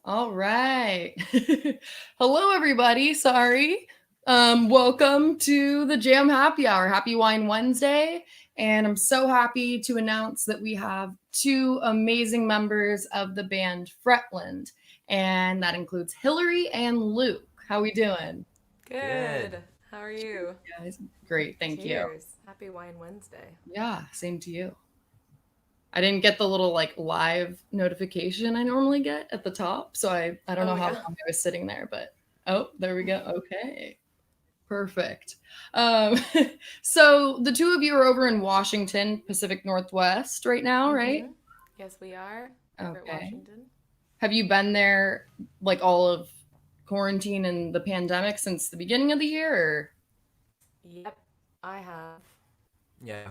All right. Hello, everybody. Sorry. Welcome to the Jam Happy Hour. Happy Wine Wednesday. And I'm so happy to announce that we have two amazing members of the band Fretland. And that includes Hillary and Luke. How we doing? Good. Good. How are you? Guys, great. Thank you. Cheers. Happy Wine Wednesday. Yeah, same to you. I didn't get the little like live notification I normally get at the top, so I don't Oh, know how yeah. long I was sitting there, but oh, there we go. Okay, perfect. Um, so the two of you are over in Washington, Pacific Northwest, right now, right? Mm-hmm. Yes, we are over at Okay. Washington. Have you been there like all of quarantine and the pandemic since the beginning of the year? Or? Yep, I have. Yeah,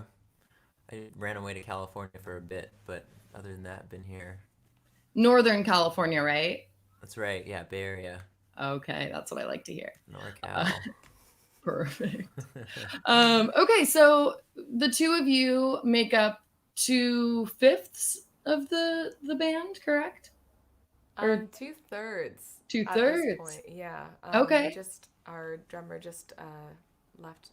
I ran away to California for a bit, but other than that, been here. Northern California, right? That's right. Yeah, Bay Area, Okay, that's what I like to hear. Uh, NorCal. Perfect. Okay, so the two of you make up 2/5 of the band, correct? Or 2/3 two at this thirds? point. Yeah. Okay, Our drummer just left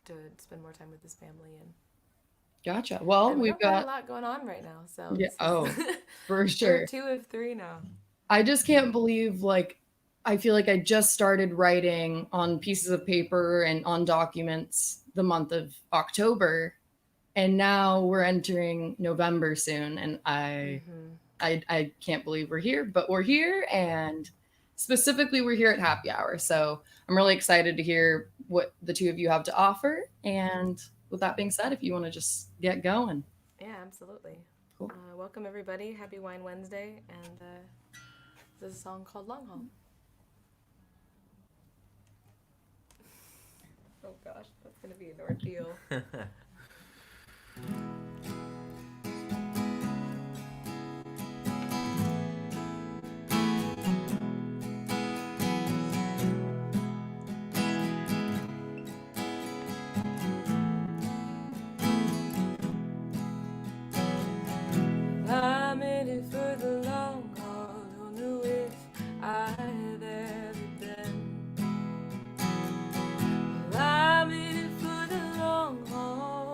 to spend more time with his family, gotcha. Well, and we we've don't got a got lot going on right now. So yeah. this is Oh, for we're sure. two of three now. I just can't believe like I feel like I just started writing on pieces of paper and on documents the month of October, and now we're entering November soon, and Mm-hmm. I can't believe we're here, but we're here, and specifically we're here at Happy Hour. So I'm really excited to hear what the two of you have to offer. And with that being said, if you want to just get going, Yeah, absolutely. cool. Welcome everybody. Happy Wine Wednesday, and this is a song called Long Haul. Oh gosh, that's gonna be an ordeal. I'm in it for the long haul. Don't know if I've ever been. Well, I'm in it for the long haul.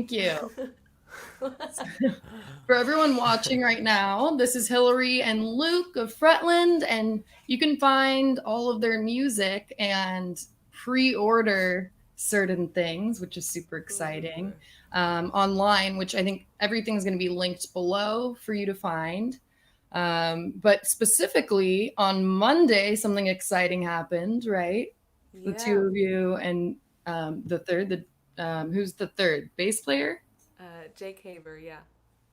Thank you. For everyone watching right now, this is Hillary and Luke of Fretland, and you can find all of their music and pre-order certain things, which is super exciting, online, which I think everything's going to be linked below for you to find. But specifically on Monday, something exciting happened, right? The two of you and the third, who's the third? Bass player? Jake Haber, yeah.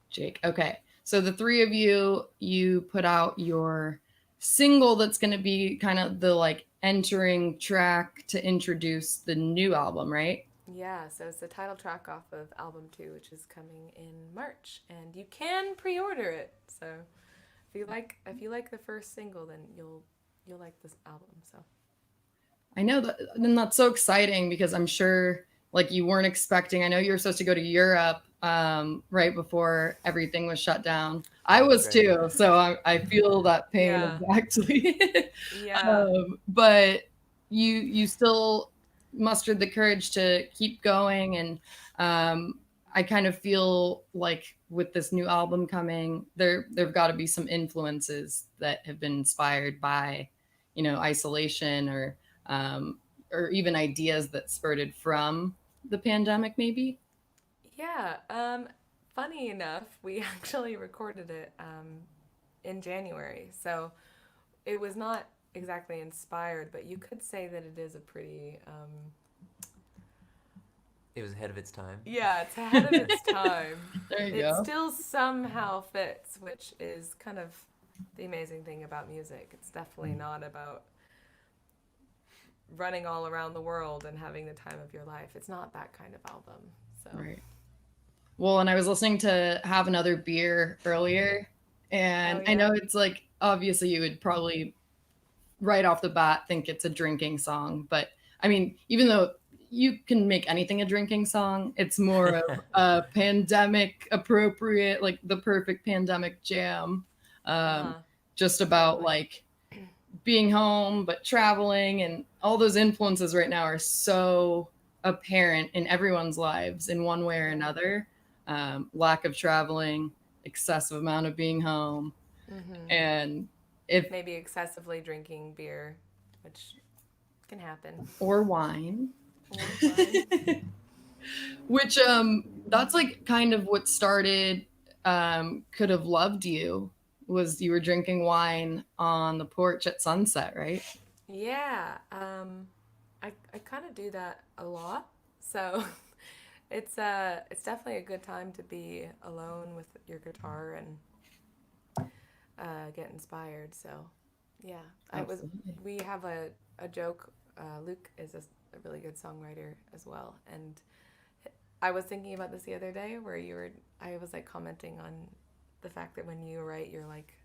Jake. Okay. So the three of you put out your single that's going to be kind of the like entering track to introduce the new album, right? Yeah, so it's the title track off of album 2, which is coming in March, and you can pre-order it. So if you like the first single, then you'll like this album. So I know that, and that's so exciting because I'm sure like you weren't expecting. I know you were supposed to go to Europe right before everything was shut down. I was too, so I feel that pain exactly. Yeah. But you still mustered the courage to keep going, and I kind of feel like with this new album coming, there've got to be some influences that have been inspired by, isolation or even ideas that spurted from the pandemic, maybe. Yeah. Funny enough, we actually recorded it in January, so it was not exactly inspired, but you could say that it is a pretty. It was ahead of its time. Yeah, it's ahead of its time. There you It go. still somehow fits, which is kind of the amazing thing about music. It's definitely not about running all around the world and having the time of your life. It's not that kind of album. So. Right. Well, and I was listening to Have Another Beer earlier, and I know it's like obviously you would probably right off the bat think it's a drinking song, but I mean, even though you can make anything a drinking song, it's more of a pandemic appropriate, like the perfect pandemic jam. Just about like being home, but traveling, and all those influences right now are so apparent in everyone's lives in one way or another. Lack of traveling, excessive amount of being home, and if maybe excessively drinking beer, which can happen, or wine. Which that's like kind of what started Could Have Loved You, was you were drinking wine on the porch at sunset, right? Yeah. I kind of do that a lot. So it's definitely a good time to be alone with your guitar and get inspired. So yeah, we have a joke. Luke is a really good songwriter as well, and I was thinking about this the other day where I was like commenting on the fact that when you write, you're like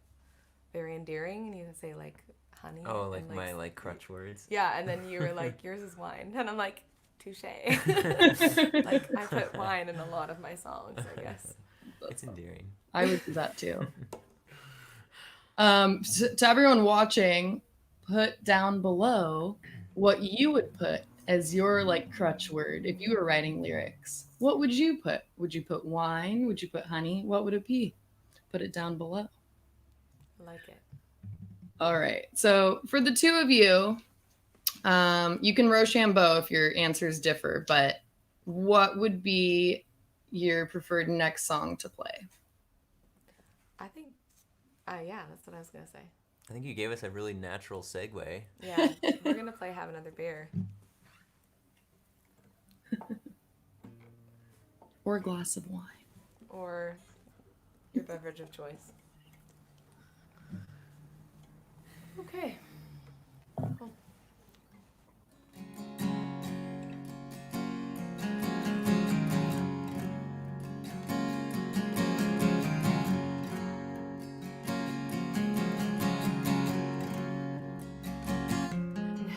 very endearing and you say like honey. Oh, like my like crutch words. Yeah, and then you were like, yours is wine, and I'm like, touche. Like I put wine in a lot of my songs, I guess. It's endearing. I would do that too. To everyone watching, put down below what you would put as your like crutch word if you were writing lyrics. What would you put? Would you put wine? Would you put honey? What would it be? Put it down below. I like it. All right. So for the two of you, you can Rochambeau if your answers differ, but what would be your preferred next song to play? I think, yeah, that's what I was going to say. I think you gave us a really natural segue. Yeah, we're going to play Have Another Beer. Or a glass of wine. Or your beverage of choice. Okay. Cool.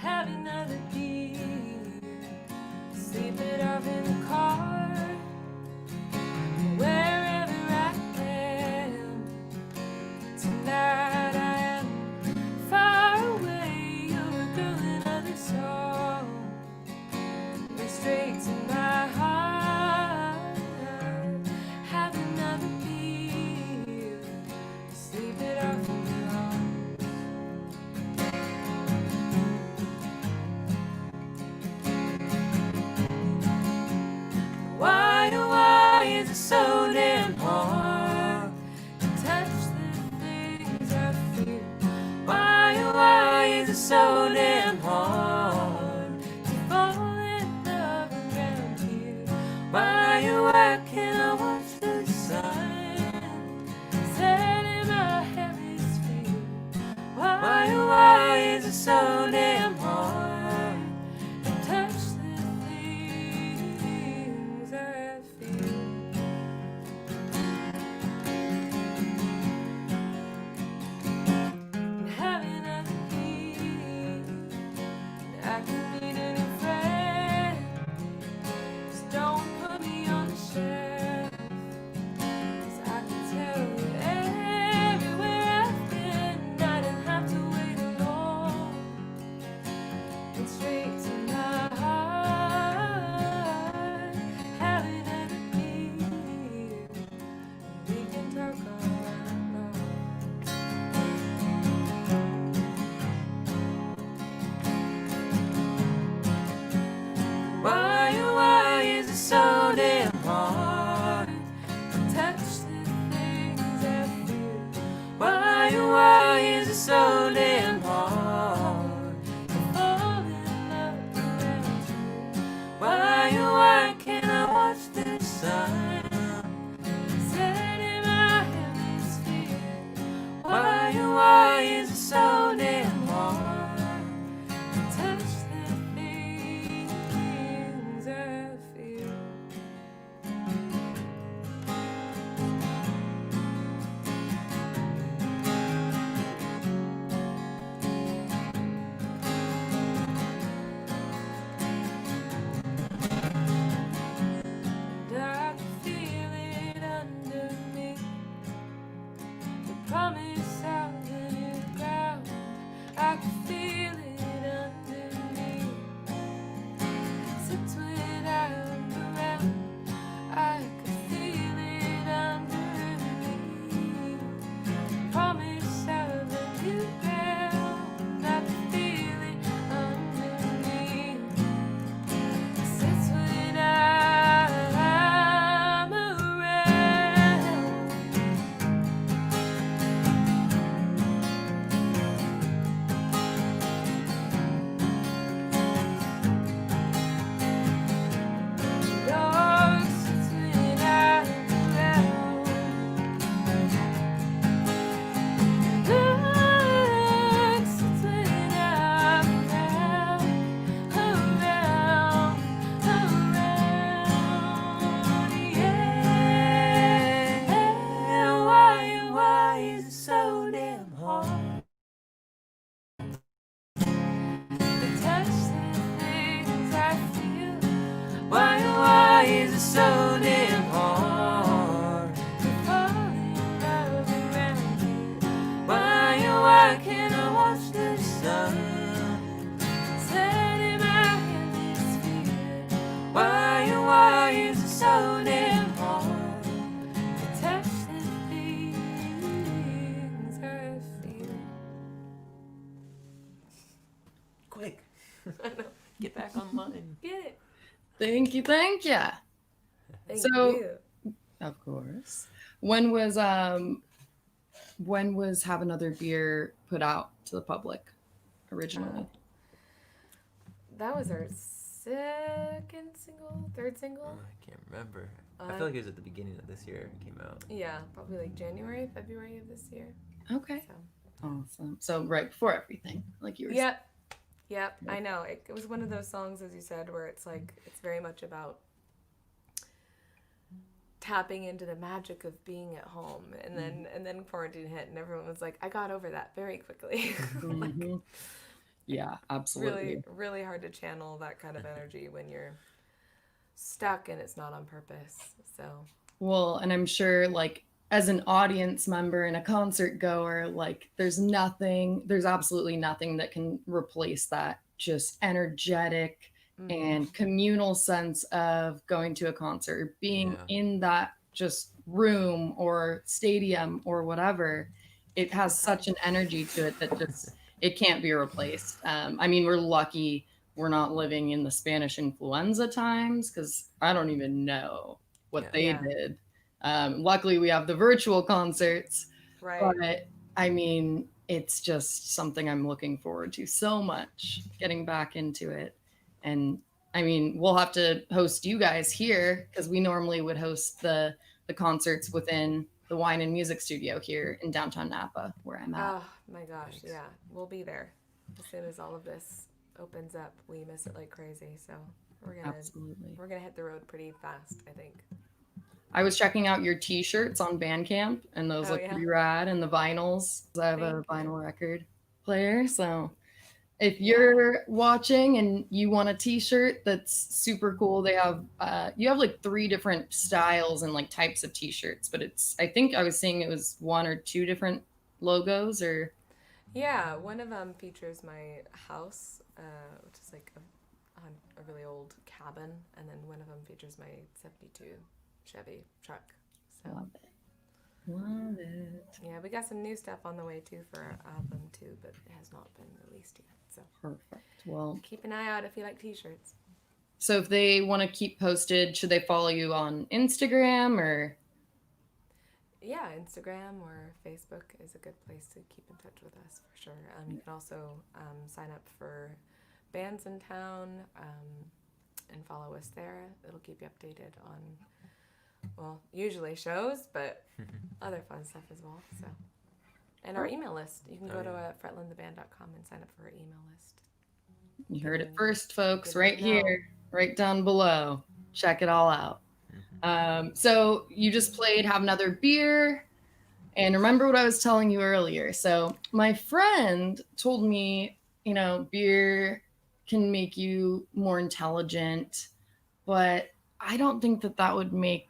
Have another beer, sleep it off in the car, wherever I am. Tonight I am far Promise out the new ground. I can feel it underneath. Since when I'm around, I can feel it underneath. Promise out the new ground. I can feel it underneath. Since when I'm around. Lord, since when I'm around. Lord, since when I'm around, yeah. Why is it so damn hard to touch the things I feel? Why is it so damn hard to fall in love around here? Why can't I watch the sun set in my hemisphere? Why is it so damn hard to touch the things I feel? Quick. I know. Get back online. Get it. Thank you, thank you. Thank So- you. Of course. When was Have Another Beer put out to the public originally? That was our second single, third single. I can't remember. I feel like it was at the beginning of this year it came out. Yeah, probably like January, February of this year. Okay. So. Awesome. So right before everything, like you were saying. Yep. I know. It was one of those songs, as you said, where it's like it's very much about tapping into the magic of being at home, and then quarantine hit, and everyone was like, I got over that very quickly. Mhm. Yeah, absolutely. Really hard to channel that kind of energy when you're stuck and it's not on purpose. So Well, and I'm sure like as an audience member and a concert goer, like there's absolutely nothing that can replace that just energetic and communal sense of going to a concert, being in that just room or stadium or whatever. It has such an energy to it that just it can't be replaced. I mean, we're lucky we're not living in the Spanish influenza times because I don't even know what they did. Luckily, we have the virtual concerts, right. but I mean, it's just something I'm looking forward to so much, getting back into it. And I mean, we'll have to host you guys here because we normally would host the concerts within the Wine and Music Studio here in downtown Napa, where I'm at. Oh my gosh, yeah. We'll be there as soon as all of this opens up. We miss it like crazy, so Absolutely. we're gonna hit the road pretty fast, I think. I was checking out your T-shirts on Bandcamp, and those look pretty rad, and the vinyls. I have a vinyl record player, so if you're watching and you want a T-shirt that's super cool, they have you have like 3 different styles and like types of T-shirts, but I think I was seeing it was 1 or 2 different logos or. Yeah, one of them features my house, which is like a really old cabin, and then one of them features my 72 Chevy truck. So. Love it. Love it. Yeah, we got some new stuff on the way too for our album too, but it has not been released yet. So Perfect. Well, keep an eye out if you like t-shirts. So if they want to keep posted, should they follow you on Instagram or? Yeah, Instagram or Facebook is a good place to keep in touch with us for sure. You can also sign up for bands in town and follow us there. It'll keep you updated on, well, usually shows, but other fun stuff as well. So, and our email list. You can go to fretlandtheband.com and sign up for our email list. You heard it first, folks, right here, right down below. Check it all out. So you just played Have Another Beer. And remember what I was telling you earlier. So my friend told me, beer can make you more intelligent, but I don't think that would make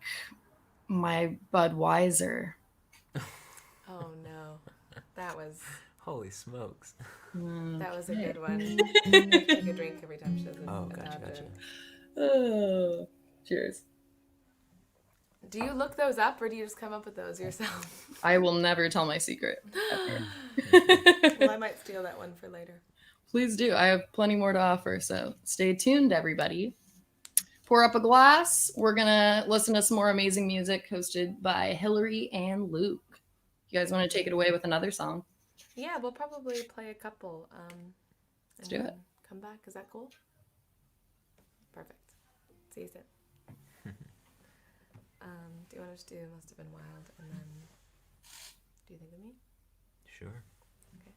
my Bud wiser. Oh, no. That was Holy smokes. a good one. I take a drink every time she does Oh, a gotcha, dad gotcha. joke. Oh, cheers. Do you look those up or do you just come up with those yourself? I will never tell my secret. Well, I might steal that one for later. Please do. I have plenty more to offer, so stay tuned, everybody. Pour up a glass. We're going to listen to some more amazing music hosted by Hillary and Luke. You guys want to take it away with another song? Yeah, we'll probably play a couple. Let's do it. Come back. Is that cool? Perfect. See you soon. Do you want to just do Must Have Been Wild and then do you think of me? Sure. Okay.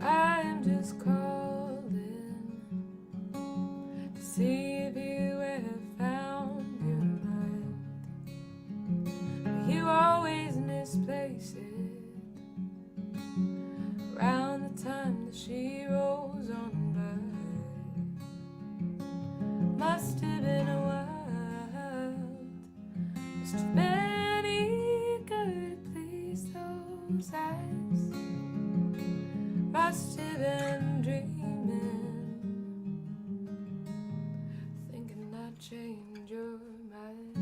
I'm just calling to see if you have found your mind. You always misplace it around the time that she rolls on by. Must have been a while, must have been eager to please those eyes. Must have been dreaming, thinking I'd change your mind.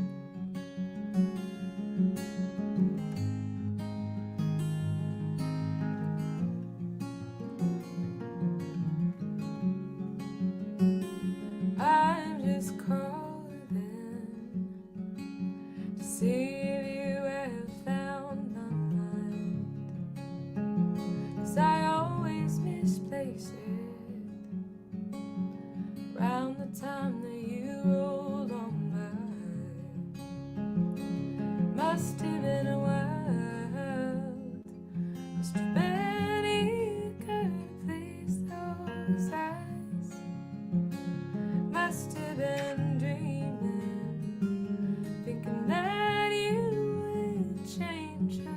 I'm just calling to see if you have found my mind. 'Cause I always misplace it around the time that you rolled on by. Must have been a while, must have been eager to please those eyes. Must have been dreaming, thinking that you would change your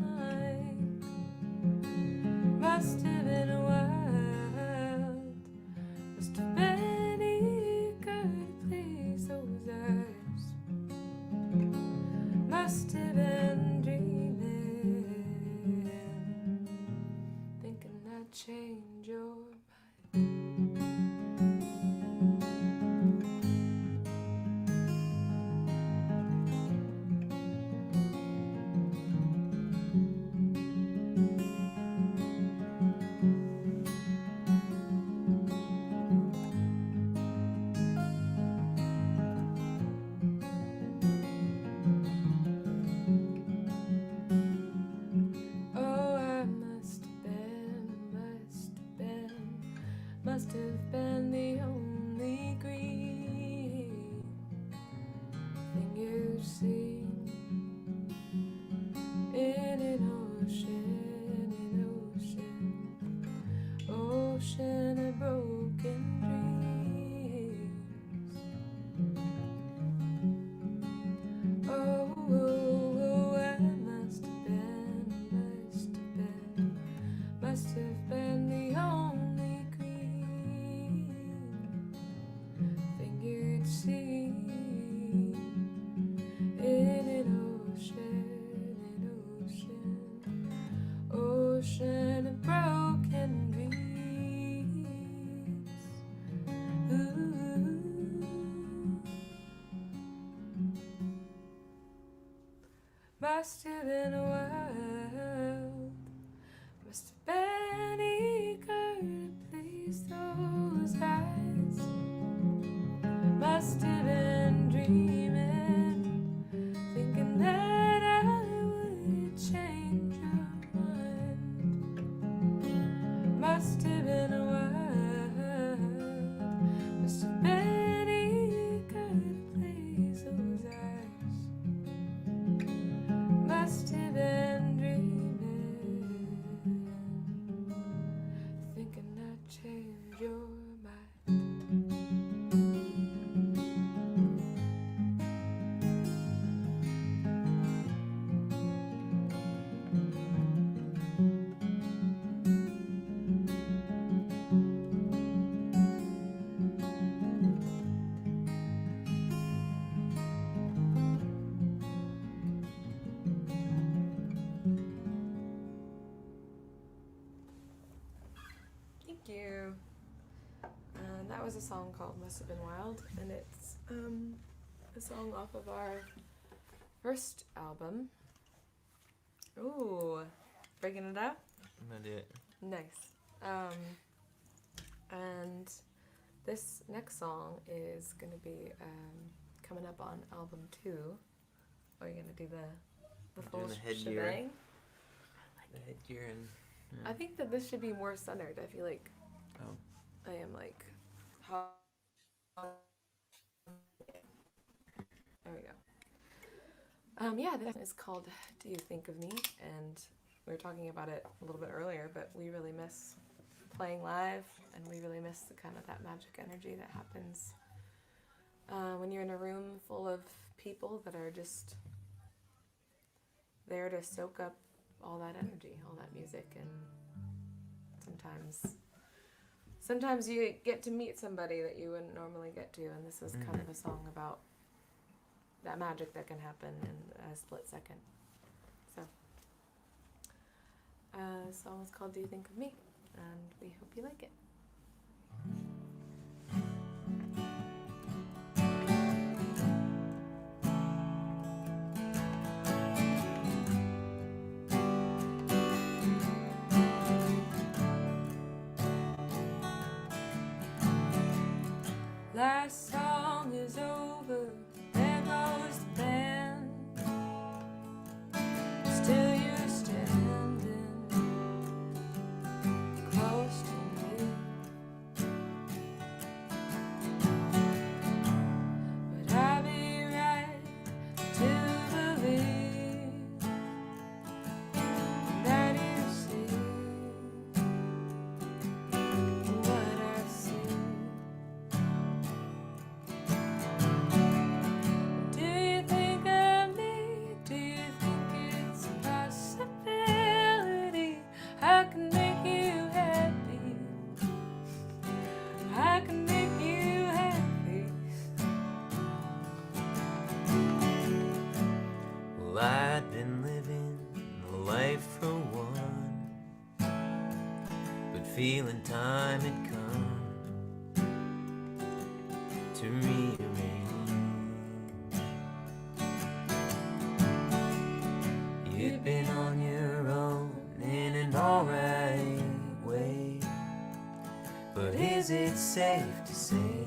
mind. Must have been a while, must have been eager to please those eyes. Must have been dreaming, thinking I'd change your mind. Oh, I must have been the only green thing you've seen in an ocean of broken dreams. Oh, oh, oh, I must have been the only green thing you'd see in an ocean of broken dreams. Ooh. Must have been a while, must have been eager to please those eyes. Must have been dreaming, thinking that I would change your mind. Must have been a while, must have been eager to please those eyes. Must have been dreaming, thinking I'd change your you. And that was a song called Must Have Been Wild, and it's a song off of our first album. Ooh, breaking it up? I'm gonna do it. Nice. And this next song is going to be coming up on album 2. Are you going to do the I'm full doing the headgear. shebang? The headgear and. I think that this should be more centered. I feel like Oh. I am like. There we go. Yeah, this is called Do You Think of Me? And we were talking about it a little bit earlier, but we really miss playing live, and we really miss the kind of that magic energy that happens when you're in a room full of people that are just there to soak up all that energy, all that music. And sometimes you get to meet somebody that you wouldn't normally get to, and this is kind of a song about that magic that can happen in a split second. So the song is called Do You Think of Me? And we hope you like it. Last song is over, there goes the band. Still you're standing close to me. But I'll be right to believe that you see what I see. Do you think of me? Do you think it's a possibility? I can make you happy. I can make you happy. Well, I'd been living a life for one, but feeling time had come to rearrange. You'd been on your own in an alright way, but is it safe to say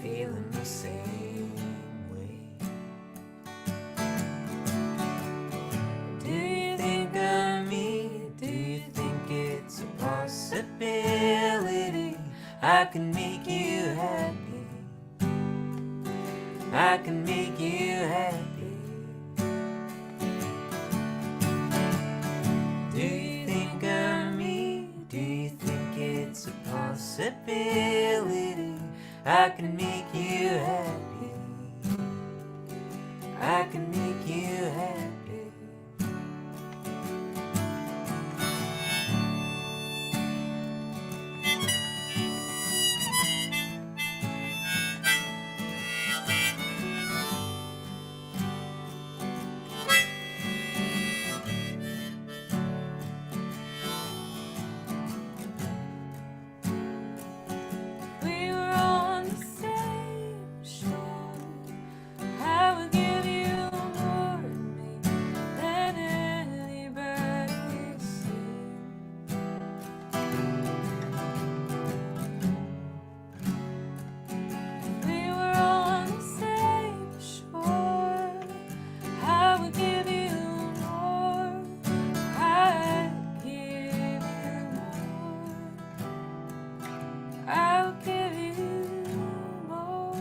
feeling the same way? Do you think of me? Do you think it's a possibility? I can make you happy. I can make you happy. Do you think of me? Do you think it's a possibility? I can make you happy. I can make you happy. We were on the same shore. I would give you more of me than anybody seen. We were on the same shore. I would give you more. I'd give you more. I'll give you more.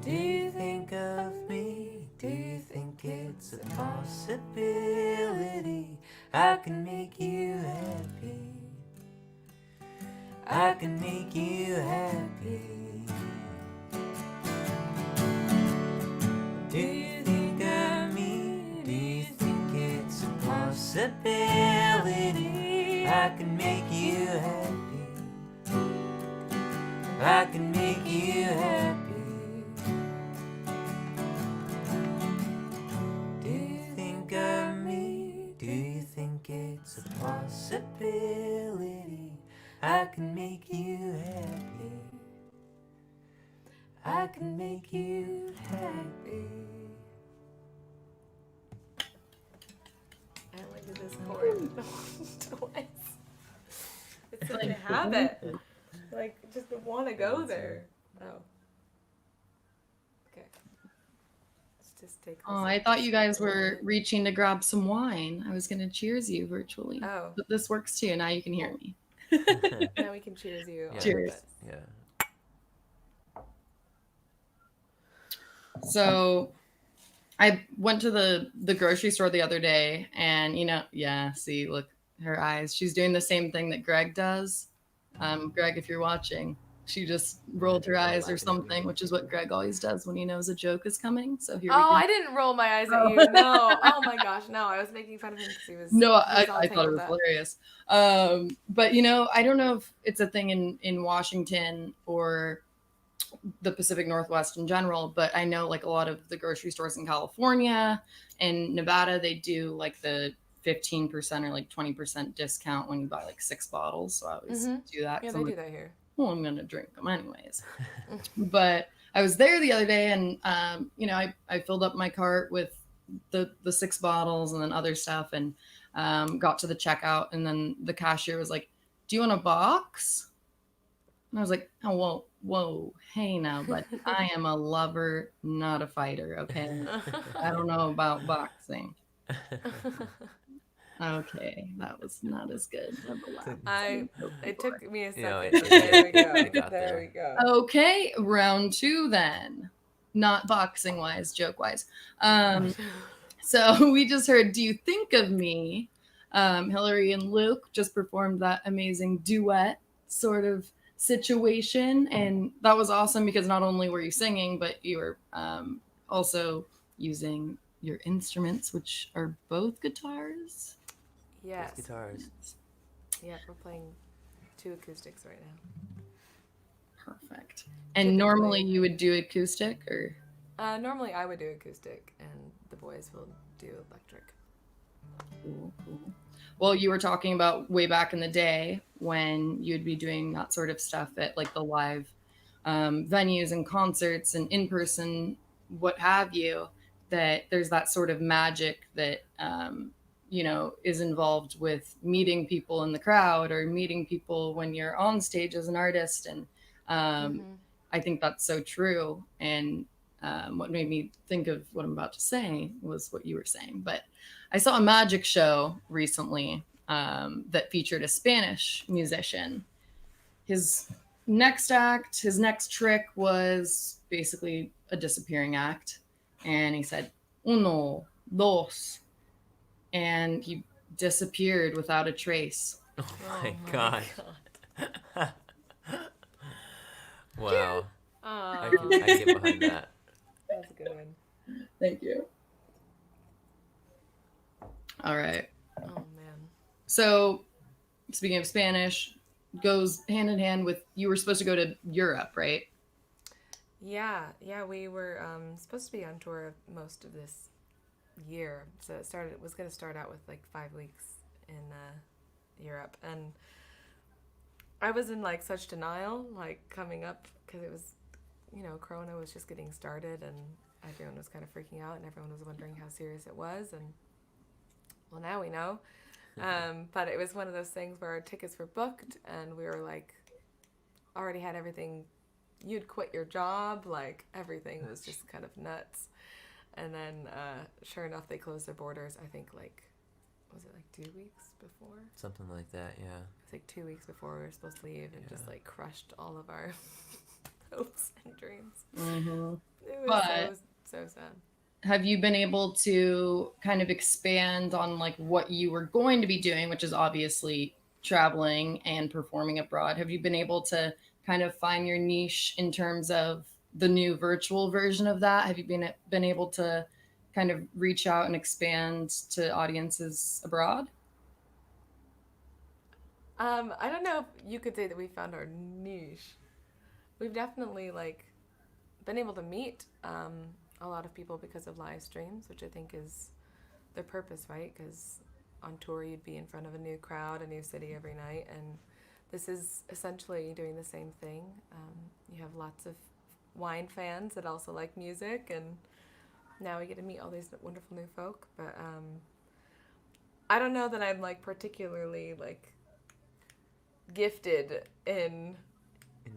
Do you think of me? Do you think it's a possibility? I can make you happy. I can make you happy. Do you think of me? Do you think it's a possibility? I can make you happy. I can make you happy. Do you think of me? Do you think I can make you happy. I can make you happy. I only did this chord twice. It's such a habit. Like, just want to go there. Oh. Okay. Let's just take this. Oh, I thought you guys were reaching to grab some wine. I was going to cheers you virtually. Oh. But this works too. Now you can hear me. Now we can cheers you. Yeah. Cheers. Yeah. So I went to the grocery store the other day and, see, look, her eyes. She's doing the same thing that Greg does. Greg, if you're watching, she just rolled her eyes or something, which is what Greg always does when he knows a joke is coming. So here we go. I didn't roll my eyes at you. No. Oh my gosh, no. I was making fun of him because he was. No, he was all I thought it tangled was up. hilarious. But I don't know if it's a thing in Washington or the Pacific Northwest in general, but I know like a lot of the grocery stores in California and Nevada, they do like the 15% or like 20% discount when you buy like 6 bottles. So I always do that. Yeah, 'cause they I'm do like, that here. well, I'm going to drink them anyways. But I was there the other day and, I filled up my cart with the 6 bottles and then other stuff and got to the checkout. And then the cashier was like, do you want a box? And I was like, oh, whoa, hey now, but I am a lover, not a fighter, okay? I don't know about boxing. Okay, that was not as good of a laugh. It took me a second. You know, but there we go. it got There there. we go. Okay, round 2 then. Not boxing wise, joke wise. So we just heard Do You Think of Me? Hillary and Luke just performed that amazing duet sort of situation. And that was awesome because not only were you singing, but you were also using your instruments, which are both guitars. Yes. Guitars. Yeah, we're playing 2 acoustics right now. Perfect. And normally you would do acoustic or? Normally I would do acoustic and the boys will do electric. Cool. Well, you were talking about way back in the day when you'd be doing that sort of stuff at like the live venues and concerts and in person, what have you, that there's that sort of magic that, is involved with meeting people in the crowd or meeting people when you're on stage as an artist. And I think that's so true. And what made me think of what I'm about to say was what you were saying. But I saw a magic show recently that featured a Spanish musician. His next trick was basically a disappearing act. And he said, uno, dos. And he disappeared without a trace. Oh my god. Wow. I can get behind that. That's a good one. Thank you. All right. Oh man. So, speaking of Spanish, goes hand in hand with you were supposed to go to Europe, right? Yeah, we were supposed to be on tour most of this year. So it was going to start out with like 5 weeks in Europe, and I was in like such denial, like coming up because it was, Corona was just getting started, and everyone was kind of freaking out, and everyone was wondering how serious it was, and well, now we know. But it was one of those things where our tickets were booked, and we were like, already had everything. You'd quit your job, like everything was just kind of nuts. And then, sure enough, they closed their borders. I think was it like 2 weeks before? Something like that, yeah. It was like 2 weeks before we were supposed to leave, and just like crushed all of our hopes and dreams. Mm-hmm. It was so sad. Have you been able to kind of expand on like what you were going to be doing, which is obviously traveling and performing abroad? Have you been able to kind of find your niche in terms of the new virtual version of that? Have you been able to kind of reach out and expand to audiences abroad? I don't know if you could say that we found our niche. We've definitely been able to meet a lot of people because of live streams, which I think is their purpose, right? Because on tour you'd be in front of a new crowd, a new city every night, and this is essentially doing the same thing. You have lots of wine fans that also like music, and now we get to meet all these wonderful new folk. But I don't know that I'm like particularly like gifted in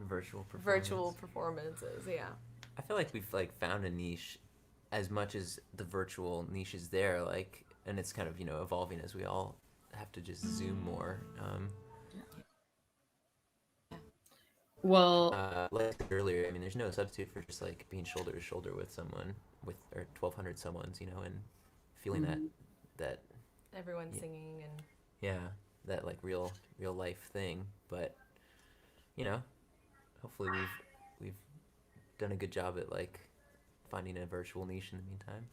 virtual performances. Yeah. I feel like we've like found a niche as much as the virtual niche is there, like, and it's kind of, evolving as we all have to just zoom more. Well, Like I said earlier, I mean, there's no substitute for just like being shoulder to shoulder with someone or 1,200 someones, and feeling that Everyone's Yeah. singing and yeah, that like real life thing. But hopefully we've done a good job at like finding a virtual niche in the meantime.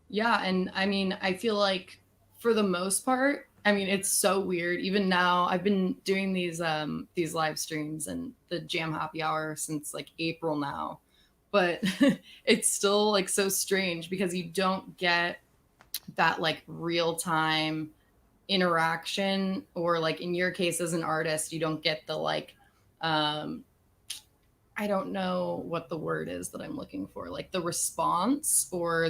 yeah, and I mean, I feel like for the most part, I mean, it's so weird. Even now, I've been doing these live streams and the Jam Happy Hour since like April now. But it's still like so strange because you don't get that like real time interaction, or like in your case as an artist, you don't get the like um I don't know what the word is that I'm looking for, like the response or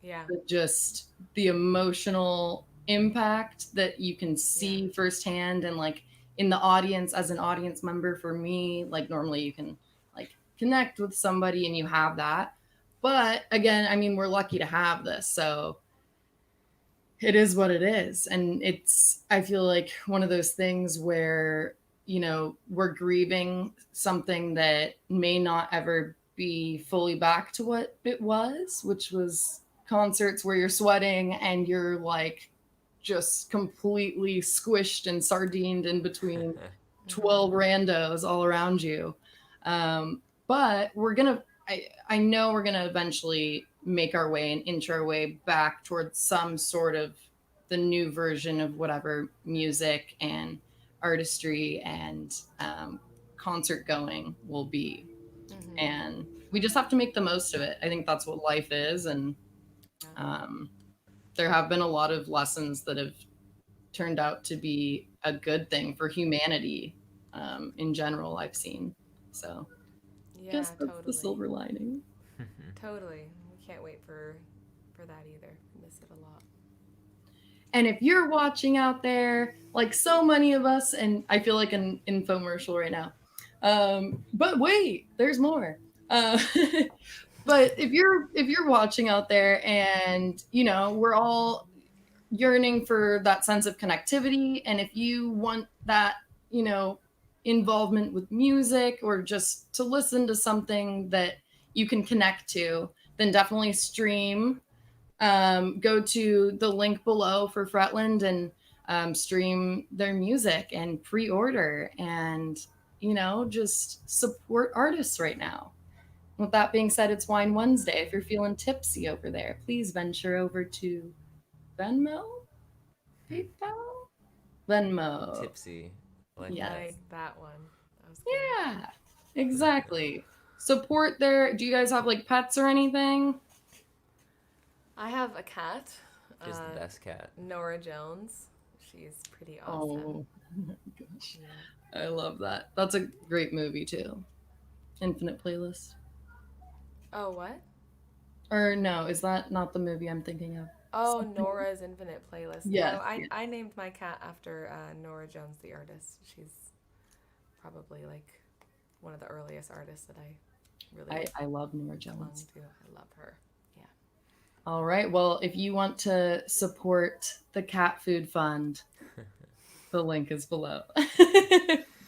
yeah. just the emotional impact that you can see Yeah. firsthand. And like in the audience, as an audience member, for me, like normally you can like connect with somebody and you have that. But again, I mean, we're lucky to have this, so it is what it is. And it's, I feel like one of those things where, we're grieving something that may not ever be fully back to what it was, which was concerts where you're sweating and you're like just completely squished and sardined in between 12 randos all around you. But I know we're gonna eventually make our way and inch our way back towards some sort of the new version of whatever music and artistry and concert going will be. And we just have to make the most of it. I think that's what life is. And um, there have been a lot of lessons that have turned out to be a good thing for humanity in general, I've seen. So I Yeah, guess that's the totally. silver lining. Totally. We can't wait for that either. I miss it a lot. And if you're watching out there, like so many of us, and I feel like an infomercial right now, but wait, there's more. Uh, but if you're watching out there, and we're all yearning for that sense of connectivity, and if you want that, you know, involvement with music, or just to listen to something that you can connect to, then definitely stream. Go to the link below for Fretland and stream their music and pre-order, and just support artists right now. With that being said, it's Wine Wednesday. If you're feeling tipsy over there, please venture over to Venmo, PayPal, Venmo. Tipsy, I like Yes. that. Like that one. That was good. Yeah, exactly. Support their. Do you guys have like pets or anything? I have a cat. Just the best cat. Nora Jones. She's pretty awesome. Oh my gosh. I love that. That's a great movie too. Infinite Playlist. Oh, what? Or no, is that not the movie I'm thinking of? Oh, Something- Nora's Infinite Playlist. Yes, No, yes. I named my cat after Nora Jones, the artist. She's probably like one of the earliest artists that I really I love Nora clung Jones. to. I love her. Yeah. All right. Well, if you want to support the Cat Food Fund, the link is below.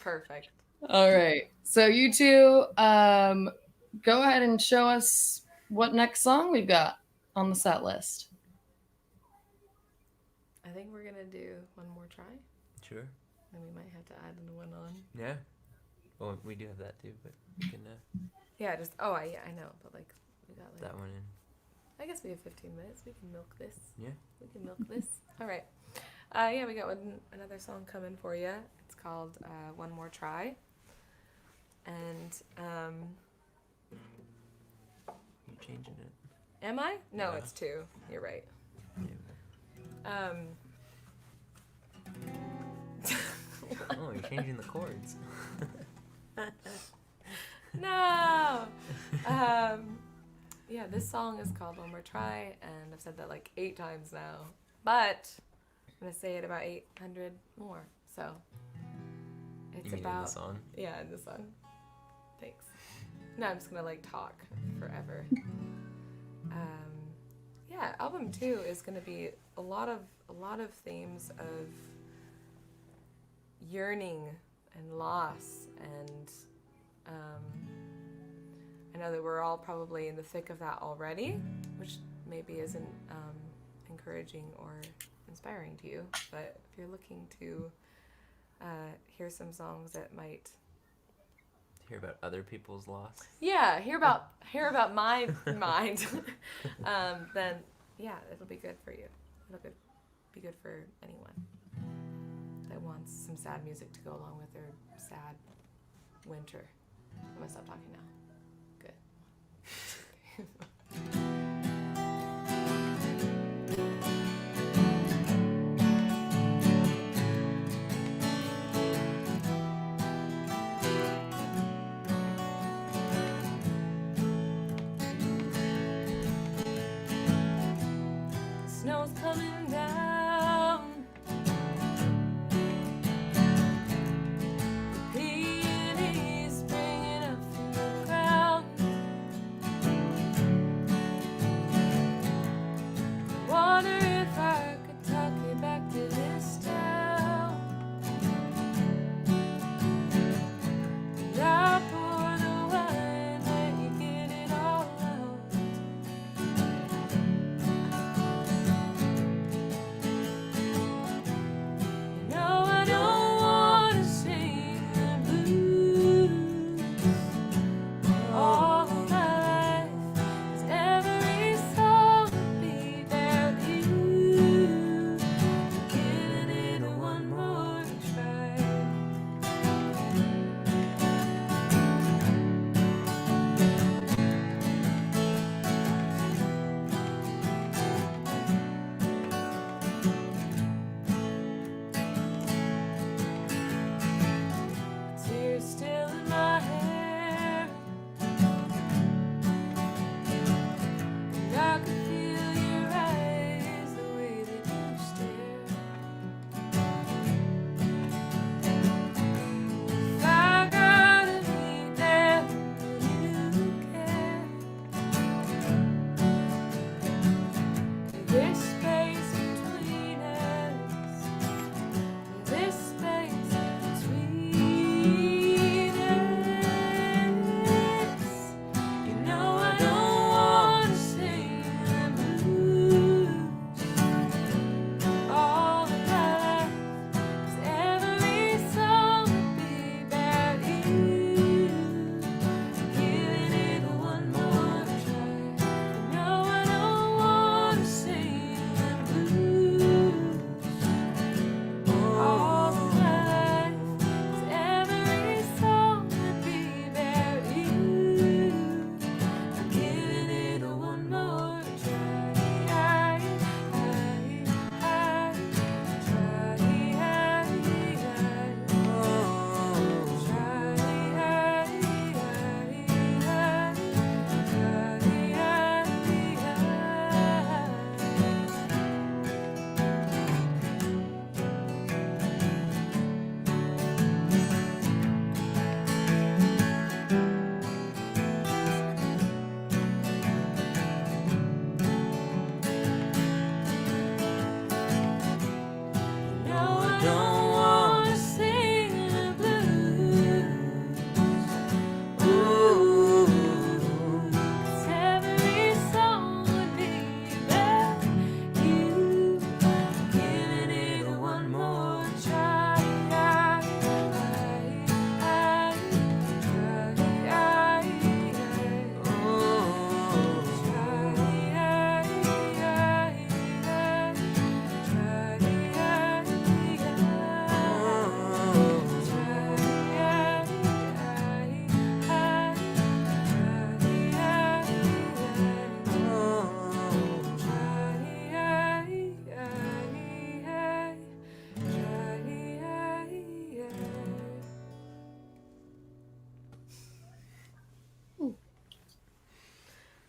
Perfect. All right. So you two, go ahead and show us what next song we've got on the set list. I think we're gonna do one more try, Sure. and we might have to add another one on. Yeah. Well, we do have that too, but we can Yeah, just yeah, I know, but like we got like that one in. I guess we have 15 minutes. We can milk this. Yeah. We can milk this. All right. Yeah, we got another song coming for you. It's called One More Try. And You're changing it. am I? No, Yeah. it's 2. You're right. Yeah. Um, Oh, you're changing the chords. No. Yeah, this song is called One More Try, and I've said that like 8 times now. But I'm gonna say it about 800 more. So it's You mean about in the song? yeah, in the song. Thanks. No, I'm just gonna like talk forever. Yeah, album 2 is gonna be a lot of themes of yearning and loss, and I know that we're all probably in the thick of that already, which maybe isn't encouraging or inspiring to you. But if you're looking to hear some songs that might Hear about other people's loss. yeah hear about my mind, then yeah, it'll be good for you. Be good for anyone that wants some sad music to go along with their sad winter. I'm gonna stop talking now. Good. Snow's coming down. The peonies springing up from the ground. Wonder if I could talk you back to this town. And I pour the wine, let you get it all out. No, I don't wanna sing the blues all of my life, 'cause every song will be about you.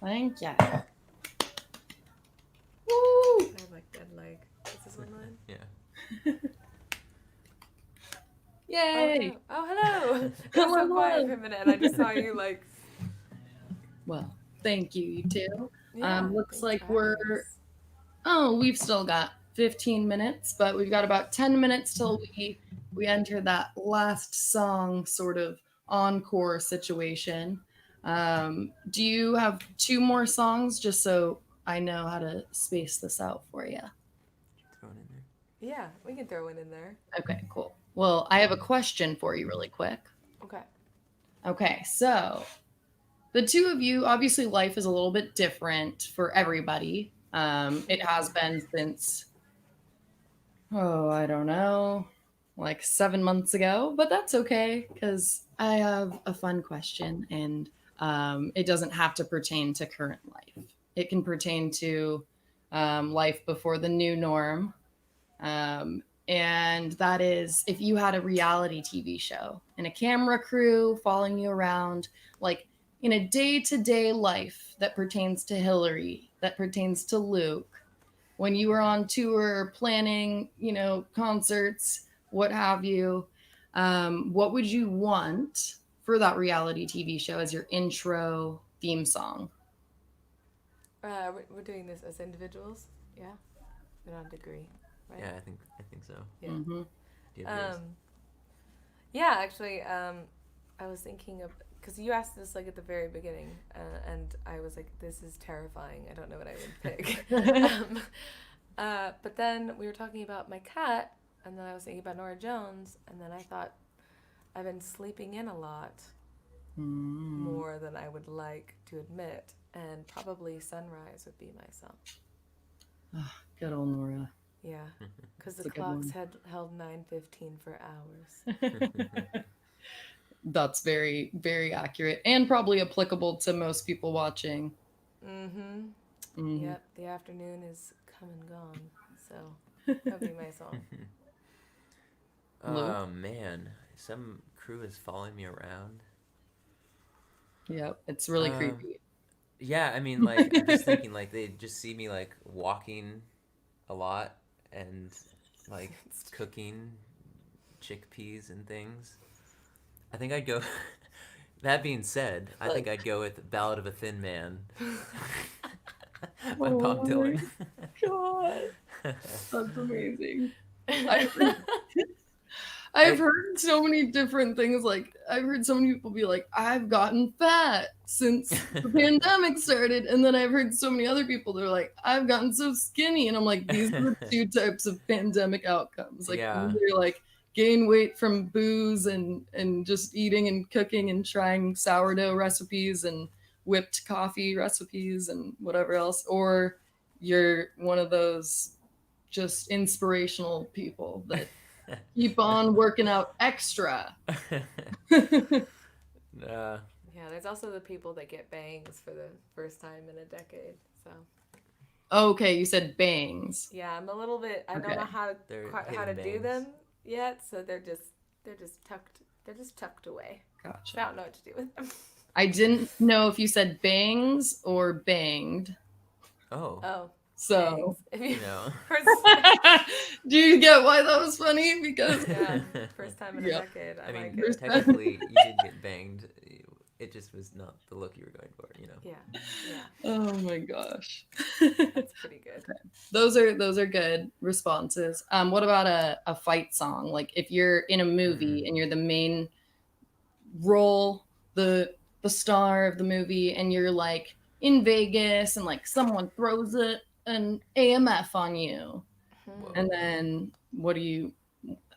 Thank you. I Woo! have like dead leg. Is this one mine? Yeah. Yay! Oh, hello. It was Hello, so quiet hello. for a minute, and I just saw you like. Well, thank you, you two. Yeah. Looks Thanks like for having us. we've still got 15 minutes, but we've got about 10 minutes till we enter that last song sort of encore situation. Do you have two more songs just so I know how to space this out for you? Throw it in there. Yeah, we can throw one in there. Okay, cool. Well, I have a question for you really quick. Okay. Okay, so the two of you, obviously, life is a little bit different for everybody. It has been since, I don't know, like 7 months ago, but that's okay because I have a fun question and it doesn't have to pertain to current life. It can pertain to life before the new norm. And that is if you had a reality TV show and a camera crew following you around, like in a day to day life that pertains to Hillary, that pertains to Luke, when you were on tour planning, concerts, what have you, what would you want for that reality TV show as your intro theme song? We're doing this as individuals. Yeah. We don't have to agree, right? Yeah, I think so. Yeah. Mm-hmm. Do you have yours? Yeah, actually, I was thinking of because you asked this like at the very beginning, and I was like, "This is terrifying. I don't know what I would pick." But then we were talking about my cat, and then I was thinking about Nora Jones, and then I thought I've been sleeping in a lot more than I would like to admit, and probably Sunrise would be my song. Oh, good old Nora. Yeah, because the That's a good clocks one. had held 9:15 for hours. That's very, very accurate and probably applicable to most people watching. Mm-hmm. Mhm. Yep, the afternoon is come and gone, so that'd be my song. Luke? Oh man, some crew is following me around. Yep, it's really Um, creepy. yeah, I mean, like I'm just thinking, like they just see me like walking a lot and like cooking chickpeas and things. I think I'd go. That being said, I think I'd go with "Ballad of a Thin Man" by Bob Oh Dylan. my god, that's amazing. I've heard so many different things. Like, I've heard so many people be like, I've gotten fat since the pandemic started. And then I've heard so many other people that are like, I've gotten so skinny. And I'm like, these are the two types of pandemic outcomes. Like, Yeah. either like gain weight from booze and just eating and cooking and trying sourdough recipes and whipped coffee recipes and whatever else, or you're one of those just inspirational people that keep on working out extra. Yeah, there's also the people that get bangs for the first time in a decade. So Okay, you said bangs. yeah, I'm a little bit. I don't Okay. know how They're quite how to hidden do bangs. them yet. So they're just tucked away. So I Gotcha. don't know what to do with them. I didn't know if you said bangs or banged. Oh, Oh, So, bangs. If you know. do you get why that was funny? Because Yeah, first time in a Yep. decade. I I mean, like it. technically, you did get banged. It just was not the look you were going for, you know. Yeah, yeah, oh my gosh. that's pretty good. Those are good responses. What about a fight song? Like if you're in a movie and you're the main role, the star of the movie, and you're like in Vegas and like someone throws an AMF on you, Whoa. and then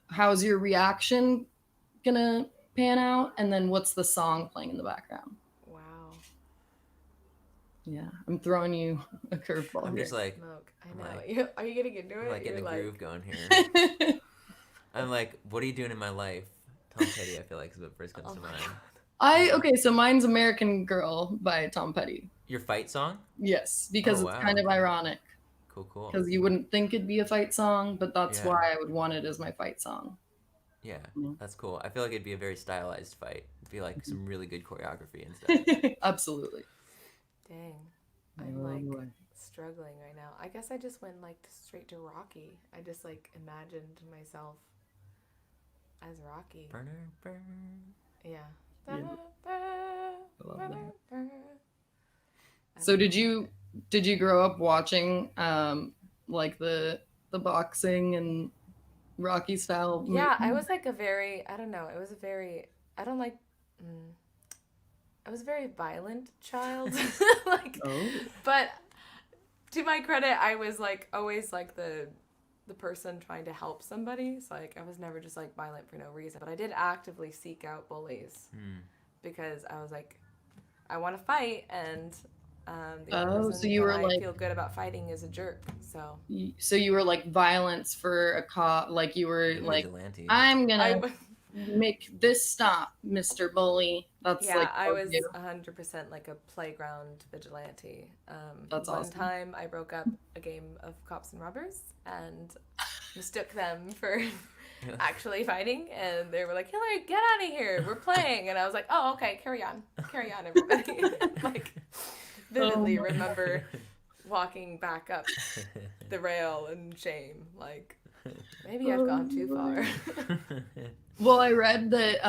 how's your reaction gonna pan out? And then what's the song playing in the background? Wow. Yeah, I'm throwing you a curveball I'm here. just like, Smoke. I I'm know. like- Are you getting into it? I'm like You're getting a like, groove going here. I'm like, what are you doing in my life? Tom Petty, I feel like, is what first comes oh to my mind. god. Okay, so mine's American Girl by Tom Petty. Your fight song? Yes, because Oh, it's wow. kind of ironic. Cool. Because you wouldn't think it'd be a fight song, but that's Yeah. why I would want it as my fight song. Yeah, Mhm. that's cool. I feel like it'd be a very stylized fight. It'd be like some really good choreography and stuff. Absolutely. Dang. I'm Oh like boy. struggling right now. I guess I just went like straight to Rocky. I just like imagined myself as Rocky. Burner, burn. Yeah. Yeah, I love that. I So don't know. did you grow up watching like the boxing and Rocky style Yeah, I movies? was like a very, I don't know, it was a very, I don't like, mm, I was a very violent child. Like, Oh. but to my credit, I was like always like the person trying to help somebody. So like I was never just like violent for no reason. But I did actively seek out bullies Hmm. because I was like, I want to fight, and the only Oh, so person you that were I like feel good about fighting is a jerk. So so you were like violence for a cop, like you were Like a like, vigilante. I'm I, gonna make this stop, Mr. Bully. That's yeah, like I all was you. 100% like a playground vigilante. That's One awesome. time I broke up a game of cops and robbers and mistook them for actually fighting, and they were like, Hillary, get out of here, we're playing. And I was like, oh, okay, carry on, everybody. Like, Oh vividly my. remember walking back up the rail in shame. Like, maybe I've Oh gone too far. my. Well, I read that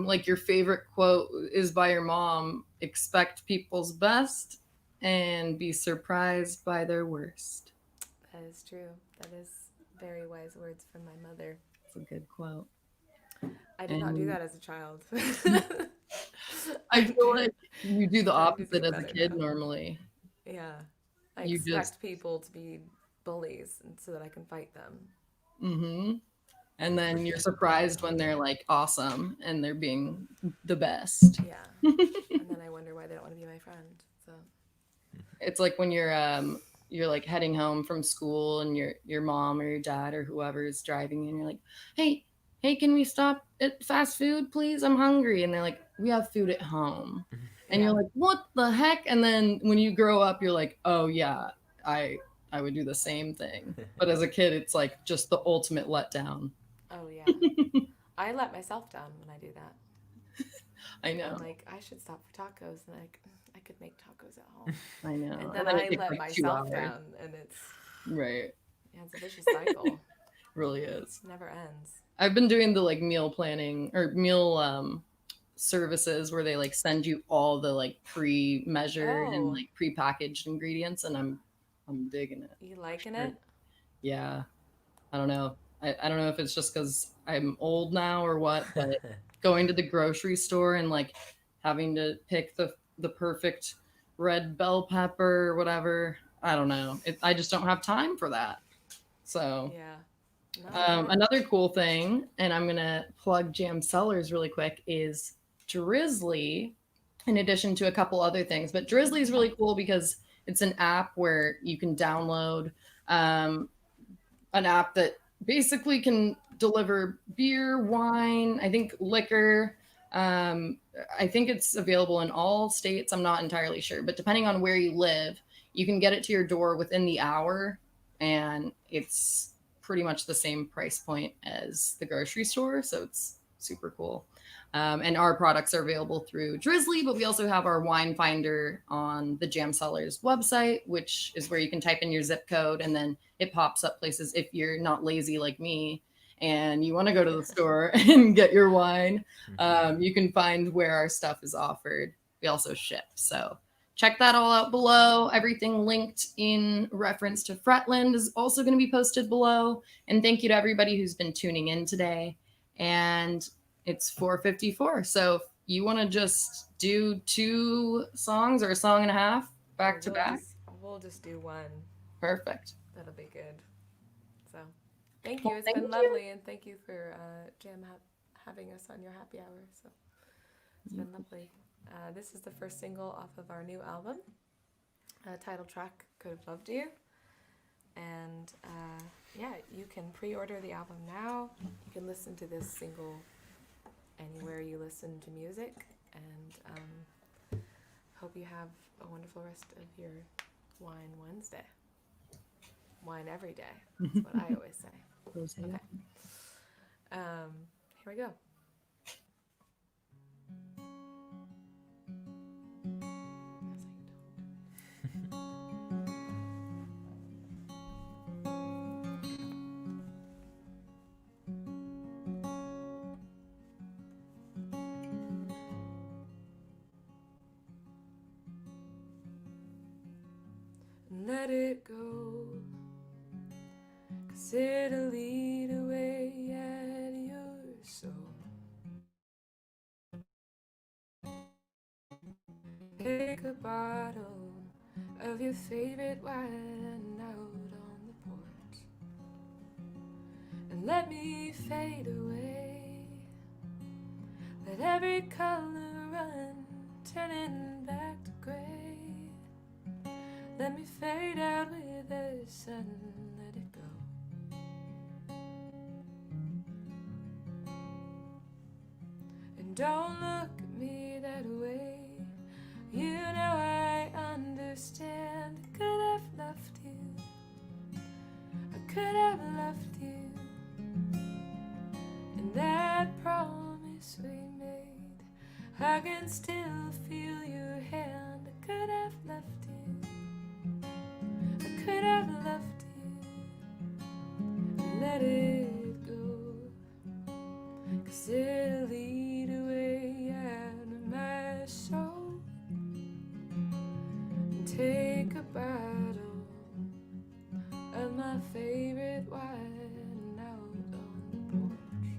like your favorite quote is by your mom, expect people's best and be surprised by their worst. That is true. That is very wise words from my mother. It's a good quote. I did not do And that as a child. I I'm feel like you do the trying to do opposite as a better kid now. normally. Yeah. I You just expect people to be bullies and so that I can fight them. mm-hmm. And Like then push you're them to the surprised when ground. they're like awesome and they're being the best. Yeah. And then I wonder why they don't want to be my friend. So, It's like when you're like heading home from school and your mom or your dad or whoever is driving and you're like, hey, can we stop at fast food, please? I'm hungry. And they're like, we have food at home. And yeah. you're like, what the heck? And then when you grow up, you're like, oh yeah, I I would do the same thing. But as a kid, it's like just the ultimate letdown. Oh, yeah. I let myself down when I do that. I know. I'm like, I should stop for tacos, and I could make tacos at home. I know. And And then then it I takes let like 2 hours. myself down, and Right. yeah, it's a vicious cycle. Really is. Never ends. I've been doing the like meal planning or meal services where they like send you all the like pre-measured and Oh, like pre-packaged ingredients and I'm digging it. you For liking sure. it? Yeah. I don't know. I don't know if it's just because I'm old now or what, but going to the grocery store and like having to pick the perfect red bell pepper or whatever. I don't know. I just don't have time for that. So Yeah. No, I get it. another cool thing, and I'm gonna plug Jam Cellars really quick, is Drizzly. In addition to a couple other things, but Drizzly is really cool because it's an app where you can download um, an app that basically can deliver beer, wine, I think liquor. Um, I think it's available in all states. I'm not entirely sure, but depending on where you live, you can get it to your door within the hour, and it's pretty much the same price point as the grocery store. So it's super cool. And our products are available through Drizzly, but we also have our wine finder on the Jam Cellars website, which is where you can type in your zip code and then it pops up places if you're not lazy like me and you want to go to the store and get your wine. You can find where our stuff is offered. We also ship. So check that all out below. Everything linked in reference to Fretland is also going to be posted below. And thank you to everybody who's been tuning in today. And it's 4:54. So if you want to just do 2 songs or a song and a half back to back, We'll just do one. perfect. That'll be good. So, thank Well, you. It's thank been you. lovely, and thank you for having us on your happy hour. So it's been lovely. This is the first single off of our new album. Title track, "Could Have Loved You," and yeah, you can pre-order the album now. You can listen to this single anywhere you listen to music, and hope you have a wonderful rest of your Wine Wednesday. Wine every day. That's what I always say. Okay. Here we go. Yes, I can talk. let it go, 'cause it'll eat away at your soul. Take a bottle of your favorite wine out on the porch and let me fade away. Let every color run, turning back to gray. Let me fade out with the sun, let it go. And don't look at me that way. You know I understand. I could have left you, I could have left you. And that promise we made, I can still feel your hand. I could have left you, I could have left you. Let it go, 'cause it'll eat away at my soul. Take a bottle of my favorite wine out on the porch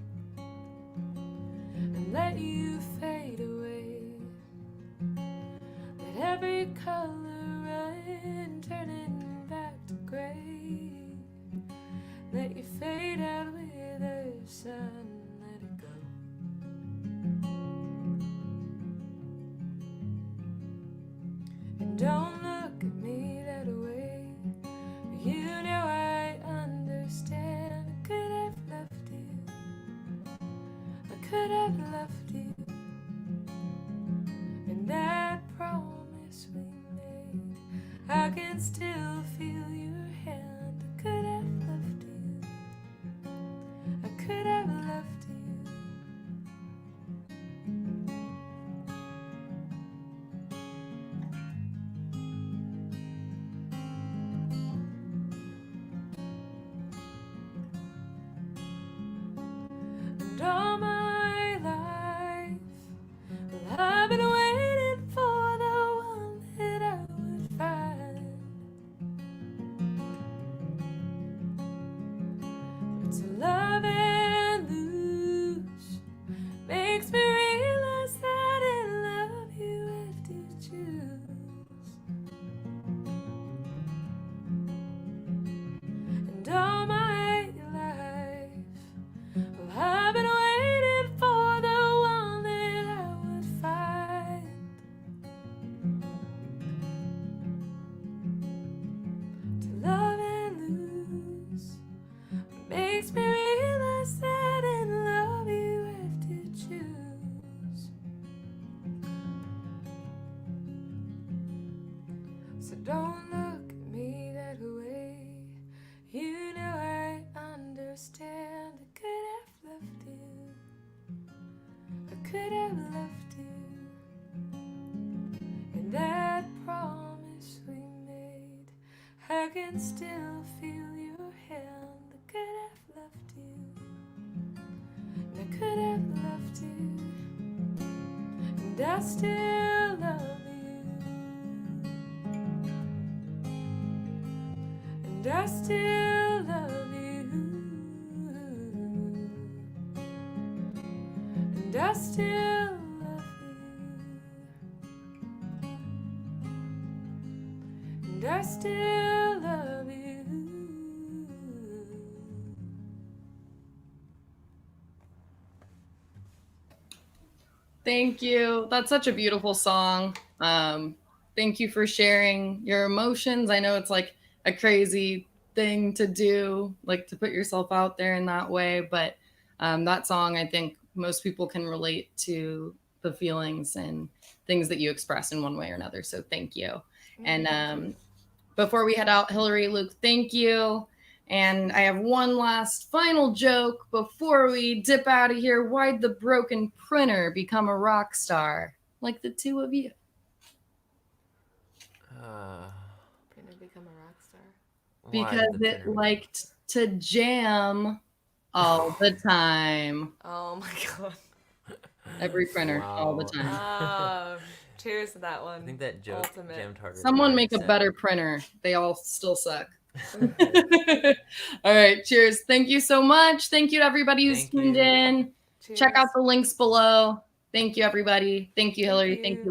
and let you fade away. Let every color run, turning back to gray. Let you fade out with the sun, let it go. And don't look at me that way. You know I understand. I could have left you, I could have left you. And that promise we made, I can still feel your hand. I could have left you, I could have left you. And all my life, well, I've been waiting for the one that I would find. But to love and lose makes me realize that in love you have to choose. And all my life, well, I've been waiting for the one that I would find. To love and lose makes me realize that in love you have to choose. So don't look at me that way. You know I understand. I could have left you, I could have left you. And that promise we made, I can still feel your hand. I could have left you, and I could have left you. And I still love you, and I still love you, and I still love you, and I still love you. Thank you. That's such a beautiful song. Thank you for sharing your emotions. I know it's like a crazy thing to do, like to put yourself out there in that way, but that song, I think most people can relate to the feelings and things that you express in one way or another. So thank you. And before we head out, Hillary, Luke, thank you. And I have one last final joke before we dip out of here. Why'd the broken printer become a rock star like the two of you? Printer become a rock star. Why Because did the it printer- liked to jam all the time. Oh my god. Every printer, all the Wow. time. Cheers to that one. I think that joke Ultimate. jammed harder. Someone than make a said. better printer. They all still suck. All right, cheers. Thank you so much. Thank you to everybody who's Thank tuned you. in. Cheers. Check out the links below. Thank you, everybody. Thank you, Hillary. Thank you.